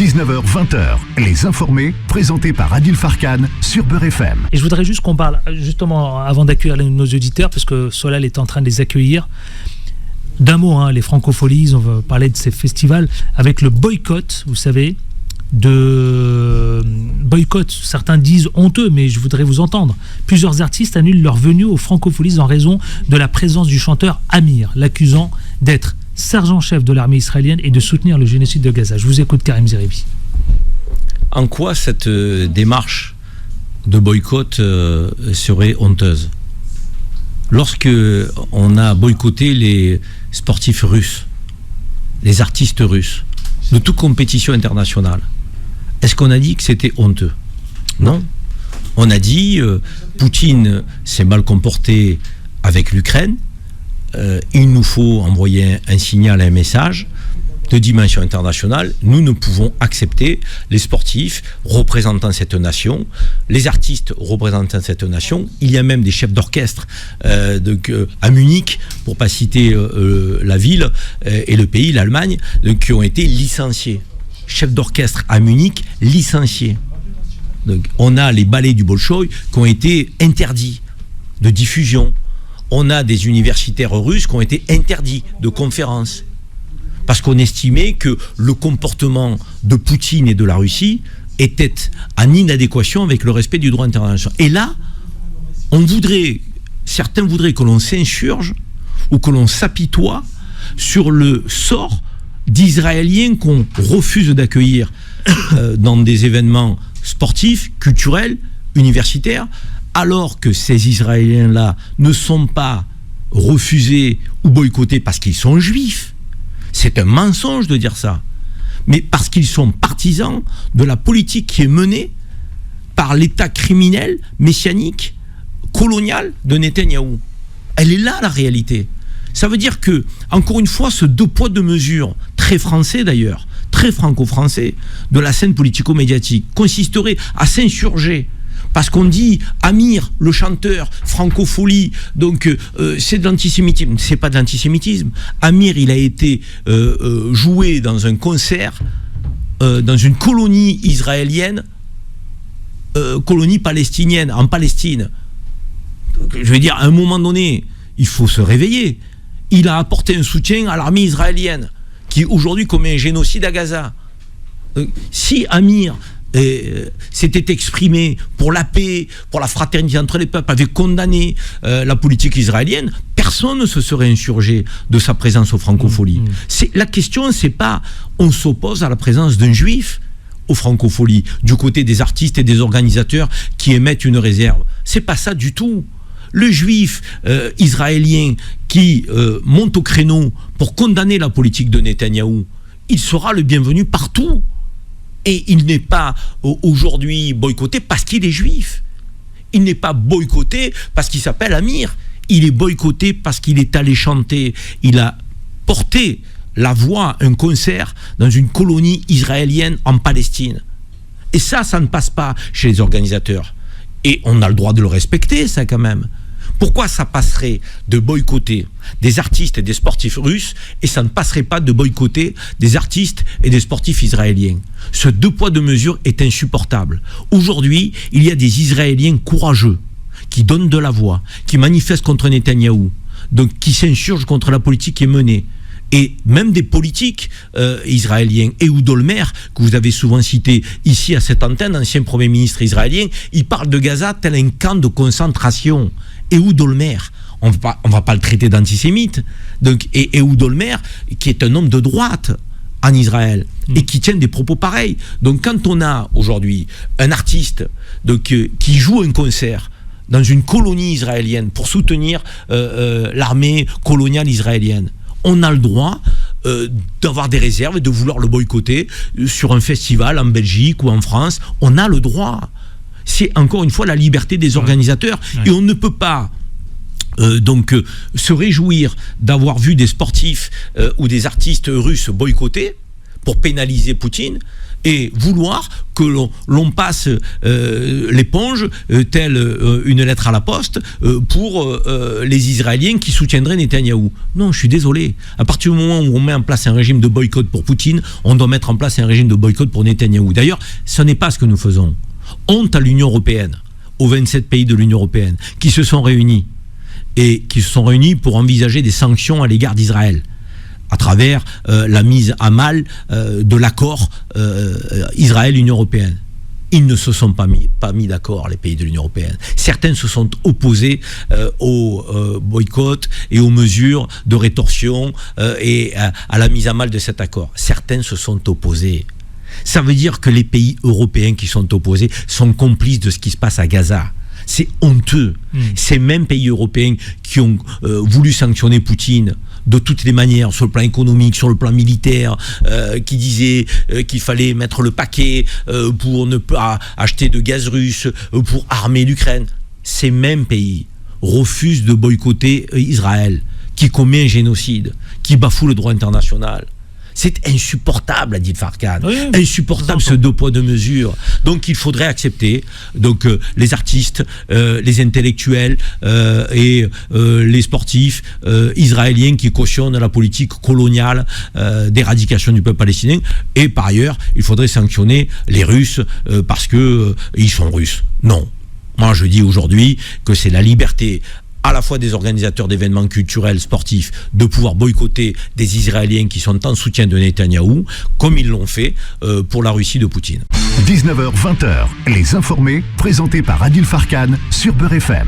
19h-20h, Les Informés, présentés par Adil Farkan sur Beurre FM. Et je voudrais juste qu'on parle, justement, avant d'accueillir nos auditeurs, parce que Solal est en train de les accueillir, d'un mot, les Francopholies, on va parler de ces festivals, avec le boycott, vous savez, de boycott, certains disent honteux, mais je voudrais vous entendre. Plusieurs artistes annulent leur venue aux Francopholies en raison de la présence du chanteur Amir, l'accusant d'être sergent-chef de l'armée israélienne et de soutenir le génocide de Gaza. Je vous écoute, Karim Zeribi. En quoi cette démarche de boycott serait honteuse ? Lorsque on a boycotté les sportifs russes, les artistes russes, de toute compétition internationale, est-ce qu'on a dit que c'était honteux ? Non. On a dit Poutine s'est mal comporté avec l'Ukraine, il nous faut envoyer un signal, un message de dimension internationale. Nous ne pouvons accepter les sportifs représentant cette nation, les artistes représentant cette nation. Il y a même des chefs d'orchestre à Munich, pour pas citer la ville et le pays, l'Allemagne, qui ont été licenciés. Chefs d'orchestre à Munich licenciés. Donc, on a les ballets du Bolchoï qui ont été interdits de diffusion. On a des universitaires russes qui ont été interdits de conférences. Parce qu'on estimait que le comportement de Poutine et de la Russie était en inadéquation avec le respect du droit international. Et là, certains voudraient que l'on s'insurge ou que l'on s'apitoie sur le sort d'Israéliens qu'on refuse d'accueillir dans des événements sportifs, culturels, universitaires, alors que ces Israéliens-là ne sont pas refusés ou boycottés parce qu'ils sont juifs. C'est un mensonge de dire ça, mais parce qu'ils sont partisans de la politique qui est menée par l'État criminel, messianique, colonial de Netanyahou. Elle est là, la réalité. Ça veut dire que, encore une fois, ce deux poids deux mesures, très français d'ailleurs, très franco-français, de la scène politico-médiatique, consisterait à s'insurger. Parce qu'on dit Amir, le chanteur, francophonie, donc c'est de l'antisémitisme. C'est pas de l'antisémitisme. Amir, il a été joué dans un concert dans une colonie israélienne, colonie palestinienne, en Palestine. Donc, je veux dire, à un moment donné, il faut se réveiller. Il a apporté un soutien à l'armée israélienne, qui aujourd'hui commet un génocide à Gaza. Si Amir s'était exprimé pour la paix, pour la fraternité entre les peuples, avait condamné la politique israélienne, personne ne se serait insurgé de sa présence aux Francopholies. La question, c'est pas on s'oppose à la présence d'un juif aux Francopholies, du côté des artistes et des organisateurs qui émettent une réserve. C'est pas ça du tout. Le juif israélien qui monte au créneau pour condamner la politique de Netanyahou, il sera le bienvenu partout. Et il n'est pas aujourd'hui boycotté parce qu'il est juif. Il n'est pas boycotté parce qu'il s'appelle Amir. Il est boycotté parce qu'il est allé chanter. Il a porté la voix, un concert dans une colonie israélienne en Palestine. Et ça ne passe pas chez les organisateurs. Et on a le droit de le respecter, ça, quand même. Pourquoi ça passerait de boycotter des artistes et des sportifs russes et ça ne passerait pas de boycotter des artistes et des sportifs israéliens ? Ce deux poids deux mesures est insupportable. Aujourd'hui, il y a des Israéliens courageux qui donnent de la voix, qui manifestent contre Netanyahou, donc qui s'insurgent contre la politique qui est menée. Et même des politiques israéliens. Ehud Olmert, que vous avez souvent cité ici à cette antenne, ancien Premier ministre israélien, il parle de Gaza tel un camp de concentration. Ehud Olmert, on va pas le traiter d'antisémite. Donc, et Ehud Olmert, qui est un homme de droite en Israël, et qui tient des propos pareils. Donc quand on a aujourd'hui un artiste qui joue un concert dans une colonie israélienne pour soutenir l'armée coloniale israélienne, on a le droit d'avoir des réserves et de vouloir le boycotter sur un festival en Belgique ou en France. On a le droit. C'est encore une fois la liberté des organisateurs. Et on ne peut pas se réjouir d'avoir vu des sportifs ou des artistes russes boycottés pour pénaliser Poutine et vouloir que l'on passe l'éponge telle une lettre à la poste pour les Israéliens qui soutiendraient Netanyahou. Non, je suis désolé. À partir du moment où on met en place un régime de boycott pour Poutine, on doit mettre en place un régime de boycott pour Netanyahou. D'ailleurs, ce n'est pas ce que nous faisons. Honte à l'Union européenne, aux 27 pays de l'Union européenne, qui se sont réunis pour envisager des sanctions à l'égard d'Israël, à travers la mise à mal de l'accord Israël-Union européenne. Ils ne se sont pas mis d'accord, les pays de l'Union européenne. Certains se sont opposés au boycott et aux mesures de rétorsion et à la mise à mal de cet accord. Certains se sont opposés. Ça veut dire que les pays européens qui sont opposés sont complices de ce qui se passe à Gaza. C'est honteux. Ces mêmes pays européens qui ont voulu sanctionner Poutine de toutes les manières, sur le plan économique, sur le plan militaire, qui disaient qu'il fallait mettre le paquet pour ne pas acheter de gaz russe, pour armer l'Ukraine. Ces mêmes pays refusent de boycotter Israël, qui commet un génocide, qui bafoue le droit international. C'est insupportable, Adil Farkan. Oui, insupportable ce deux poids deux mesures. Donc il faudrait accepter les artistes, les intellectuels et les sportifs israéliens qui cautionnent la politique coloniale d'éradication du peuple palestinien. Et par ailleurs, il faudrait sanctionner les Russes parce que ils sont russes. Non. Moi, je dis aujourd'hui que c'est la liberté à la fois des organisateurs d'événements culturels, sportifs, de pouvoir boycotter des Israéliens qui sont en soutien de Netanyahou, comme ils l'ont fait pour la Russie de Poutine. 19h-20h, les informés, présentés par Adil Farkan sur Beurre FM.